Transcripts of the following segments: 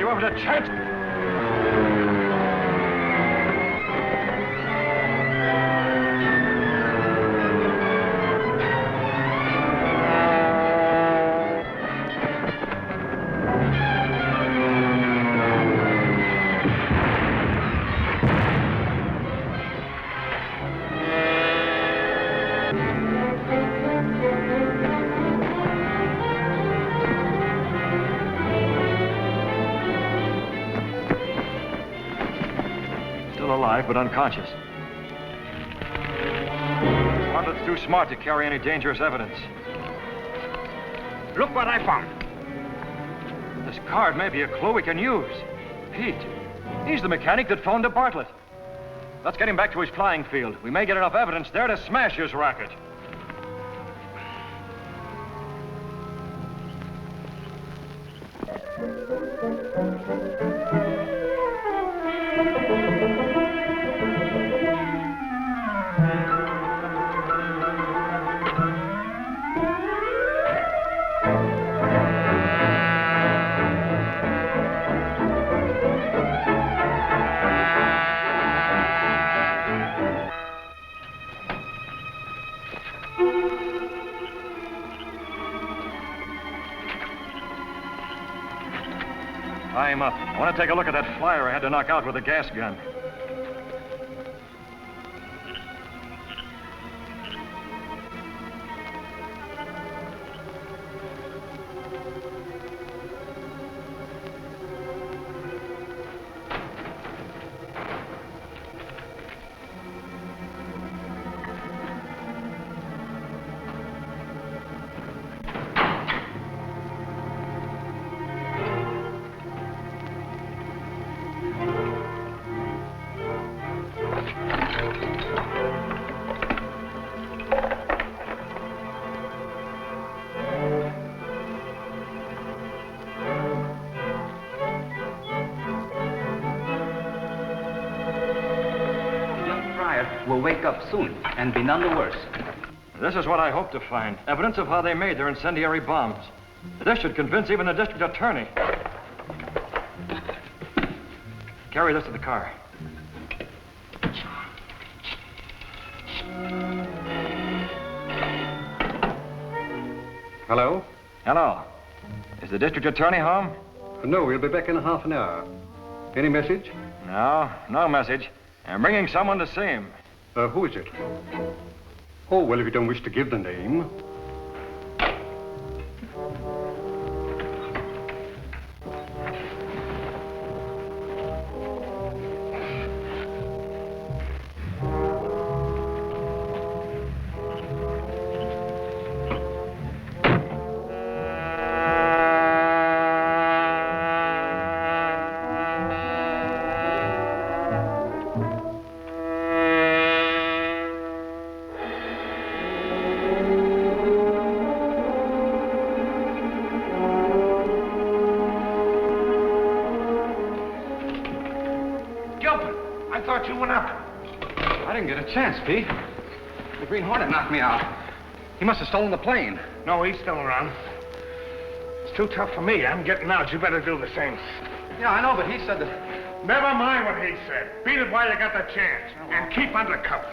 You haven't a chance. But unconscious. Bartlett's too smart to carry any dangerous evidence. Look what I found. This card may be a clue we can use. Pete, he's the mechanic that phoned to Bartlett. Let's get him back to his flying field. We may get enough evidence there to smash his racket. Tie him up. I want to take a look at that flyer I had to knock out with a gas gun. Will wake up soon and be none the worse. This is what I hope to find. Evidence of how they made their incendiary bombs. This should convince even the district attorney. Carry this to the car. Hello? Hello. Is the district attorney home? No, we'll be back in half an hour. Any message? No, no message. I'm bringing someone to see him. Who is it? Oh, well, if you don't wish to give the name. Chance, Pete. The Green Hornet knocked me out. He must have stolen the plane. No, he's still around. It's too tough for me. I'm getting out. You better do the same. Yeah, I know, but he said that... Never mind what he said. Beat it while you got the chance. Oh, and keep under cover.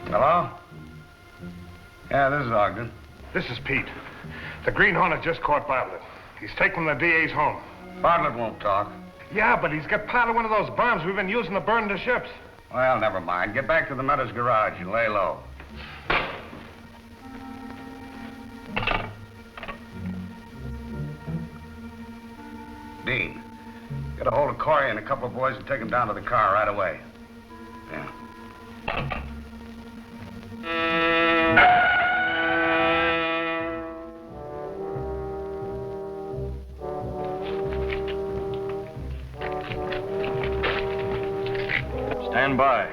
Hello? Yeah, this is Ogden. This is Pete. The Green Hornet just caught Bartlett. He's taking the DA's home. Bartlett won't talk. Yeah, but he's got part of one of those bombs we've been using to burn the ships. Well, never mind. Get back to the Meadows garage and lay low. Dean, get a hold of Corey and a couple of boys and take them down to the car right away. Yeah. Stand by.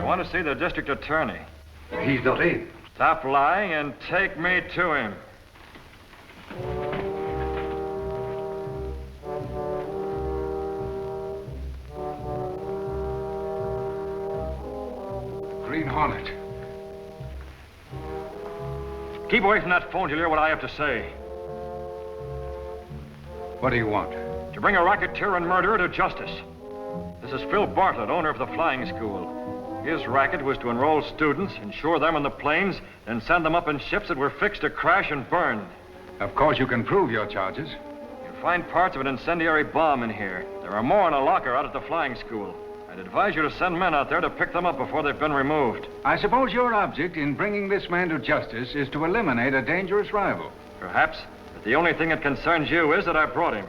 want to see the district attorney. He's not in. Stop lying and take me to him. Green Hornet. Keep away from that phone till you hear what I have to say. What do you want? To bring a racketeer and murderer to justice. This is Phil Bartlett, owner of the flying school. His racket was to enroll students, insure them on the planes, and send them up in ships that were fixed to crash and burn. Of course, you can prove your charges. You'll find parts of an incendiary bomb in here. There are more in a locker out at the flying school. I'd advise you to send men out there to pick them up before they've been removed. I suppose your object in bringing this man to justice is to eliminate a dangerous rival. Perhaps, but the only thing that concerns you is that I brought him.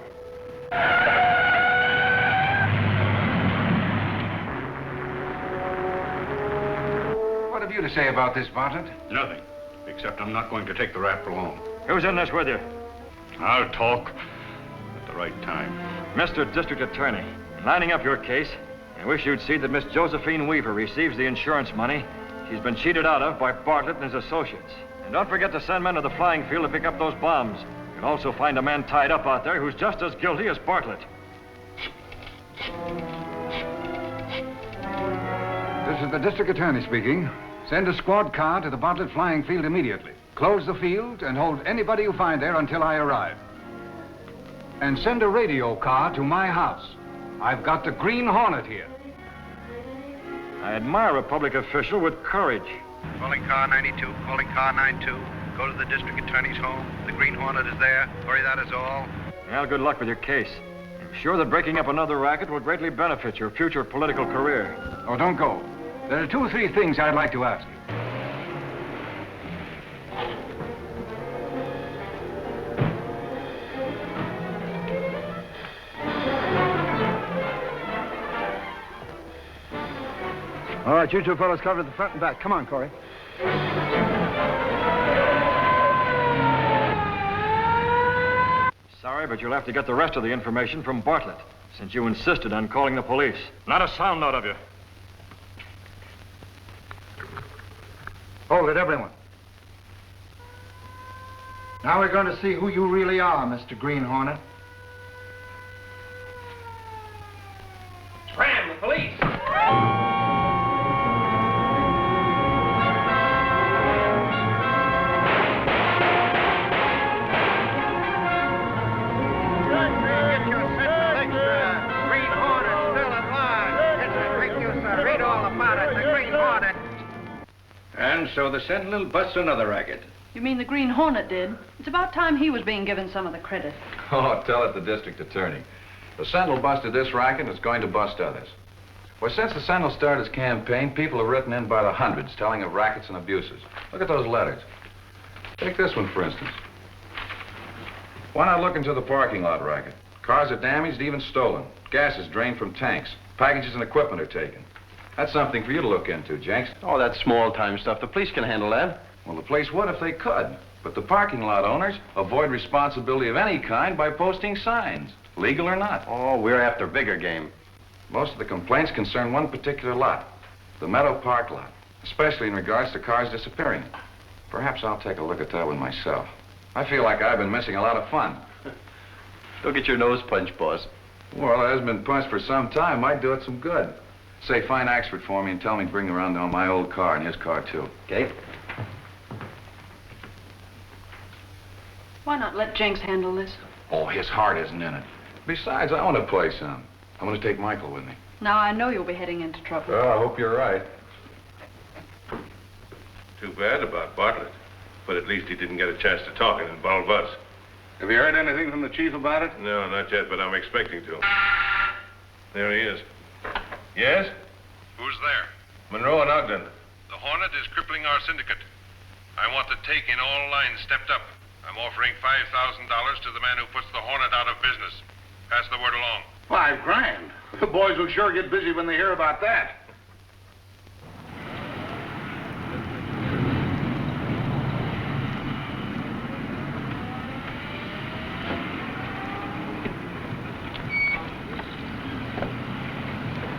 What have you to say about this, Bartlett? Nothing, except I'm not going to take the rap for long. Who's in this with you? I'll talk at the right time. Mr. District Attorney, in lining up your case, I wish you'd see that Miss Josephine Weaver receives the insurance money she's been cheated out of by Bartlett and his associates. And don't forget to send men to the flying field to pick up those bombs. You'll also find a man tied up out there who's just as guilty as Bartlett. This is the district attorney speaking. Send a squad car to the Bartlett flying field immediately. Close the field and hold anybody you find there until I arrive. And send a radio car to my house. I've got the Green Hornet here. I admire a public official with courage. Calling car 92, calling car 92. Go to the district attorney's home. The Green Hornet is there. Hurry, that is all. Well, good luck with your case. I'm sure that breaking up another racket will greatly benefit your future political career. Oh, don't go. There are 2 or 3 things I'd like to ask you. All right, you two fellas cover the front and back. Come on, Corey. Sorry, but you'll have to get the rest of the information from Bartlett, since you insisted on calling the police. Not a sound out of you. Hold it, everyone. Now we're going to see who you really are, Mr. Green Hornet. Scram, the police! And so the Sentinel busts another racket. You mean the Green Hornet did? It's about time he was being given some of the credit. Oh, tell it the district attorney. The Sentinel busted this racket and it's going to bust others. Well, since the Sentinel started his campaign, people have written in by the hundreds telling of rackets and abuses. Look at those letters. Take this one, for instance. Why not look into the parking lot racket? Cars are damaged, even stolen. Gas is drained from tanks. Packages and equipment are taken. That's something for you to look into, Jenks. Oh, that's small-time stuff. The police can handle that. Well, the police would if they could. But the parking lot owners avoid responsibility of any kind by posting signs, legal or not. Oh, we're after bigger game. Most of the complaints concern one particular lot, the Meadow Park lot, especially in regards to cars disappearing. Perhaps I'll take a look at that one myself. I feel like I've been missing a lot of fun. Go get your nose punched, boss. Well, it hasn't been punched for some time. Might do it some good. Say, find Axford for me and tell me to bring around on my old car and his car, too. Okay? Why not let Jenks handle this? Oh, his heart isn't in it. Besides, I want to play some. I'm going to take Michael with me. Now I know you'll be heading into trouble. Well, I hope you're right. Too bad about Bartlett. But at least he didn't get a chance to talk and involve us. Have you heard anything from the chief about it? No, not yet, but I'm expecting to. There he is. Yes? Who's there? Monroe and Ogden. The Hornet is crippling our syndicate. I want the take in all lines stepped up. I'm offering $5,000 to the man who puts the Hornet out of business. Pass the word along. $5,000? The boys will sure get busy when they hear about that.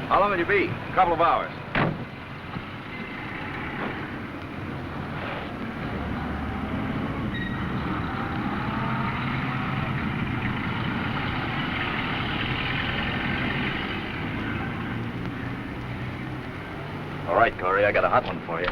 How long will you be? A couple of hours. right, Corey, I got a hot one for you.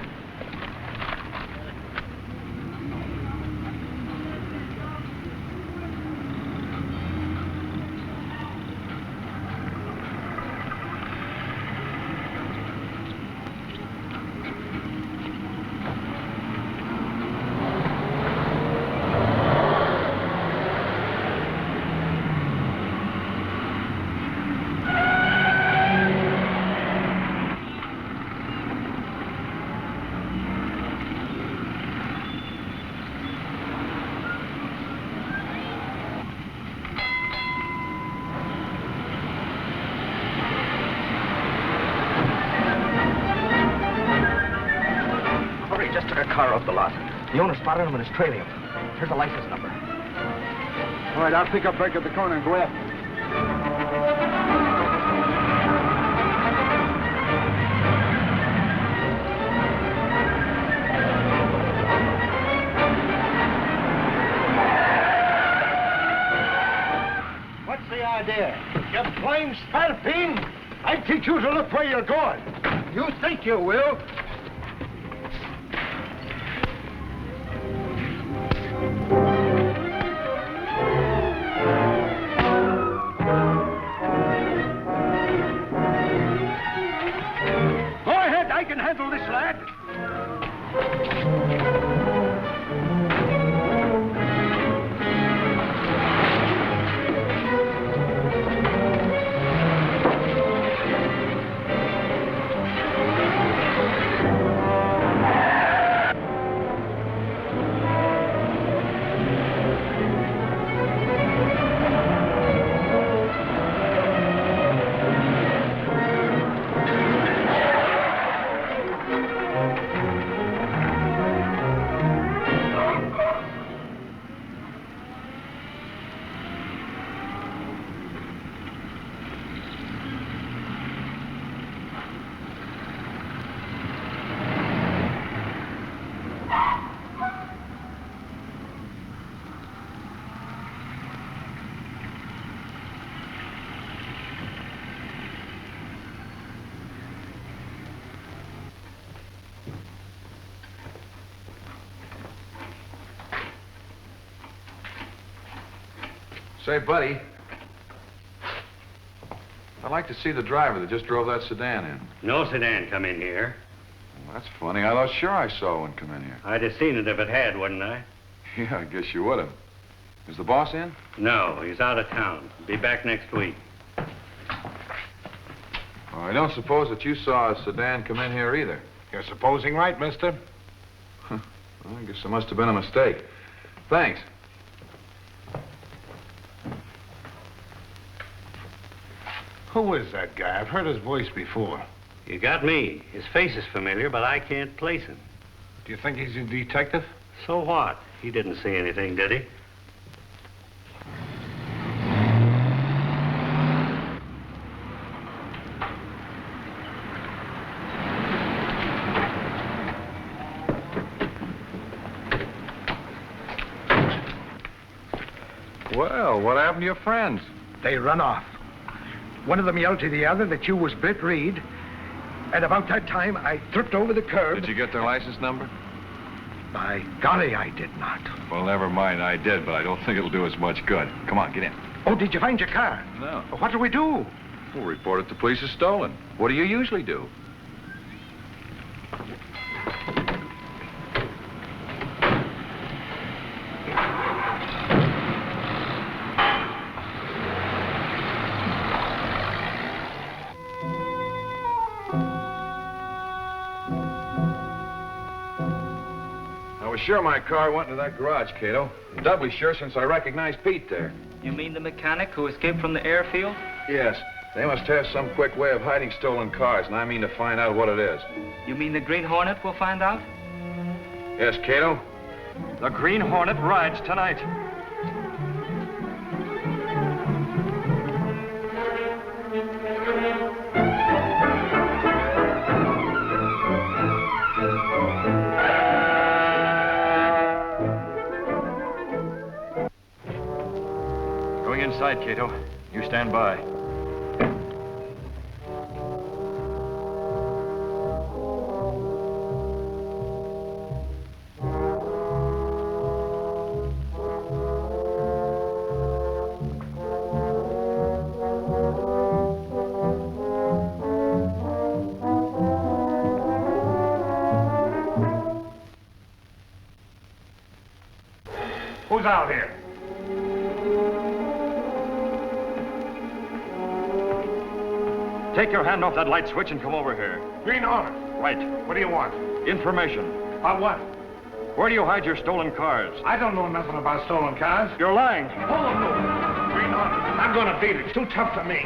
Just took a car off the lot. The owner spotted him and is trailing him. Here's the license number. All right, I'll pick up break at the corner and go after him. What's the idea? You plain spalpeen? I teach you to look where you're going. You think you will? Handle this, lad. Say, buddy, I'd like to see the driver that just drove that sedan in. No sedan come in here. Well, that's funny. I thought sure I saw one come in here. I'd have seen it if it had, wouldn't I? Yeah, I guess you would have. Is the boss in? No, he's out of town. Be back next week. Well, I don't suppose that you saw a sedan come in here either. You're supposing right, mister. Well, I guess there must have been a mistake. Thanks. Who is that guy? I've heard his voice before. You got me. His face is familiar, but I can't place him. Do you think he's a detective? So what? He didn't see anything, did he? Well, what happened to your friends? They run off. One of them yelled to the other that you was Britt Reed. And about that time, I tripped over the curb. Did you get their license number? By golly, I did not. Well, never mind. I did, but I don't think it'll do us much good. Come on, get in. Oh, did you find your car? No. What do we do? We'll report it to police as stolen. What do you usually do? Sure my car went into that garage, Cato. Doubly sure since I recognized Pete there. You mean the mechanic who escaped from the airfield? Yes. They must have some quick way of hiding stolen cars, and I mean to find out what it is. You mean the Green Hornet will find out? Yes, Cato? The Green Hornet rides tonight. Inside, Cato. You stand by. out here. Take your hand off that light switch and come over here. Green Hornet. Right. What do you want? Information. About what? Where do you hide your stolen cars? I don't know nothing about stolen cars. You're lying. Oh, no. Green Hornet. I'm gonna beat it. It's too tough for me.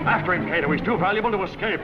After him, Cato. He's too valuable to escape.